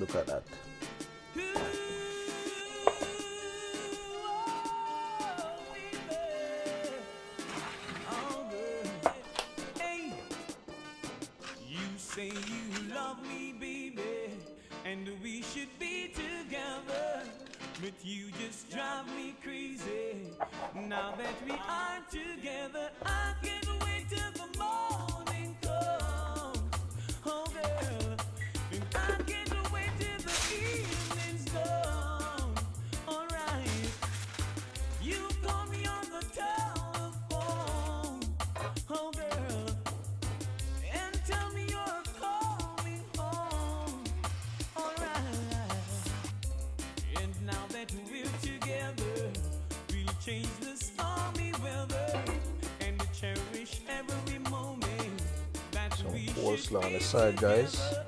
Look at that. Say you love me, baby, and we should be together, but you just drive me crazy. Now that we are together, I can't wait till the morning comes. Oh girl, and I can't wait till the evening's done. Alright, you call me on the telephone. Oh girl, and tell me you're coming home. Alright, and now that we're together, we'll change the stormy weather and cherish every moment that Some we coleslaw should on the be side, guys. together.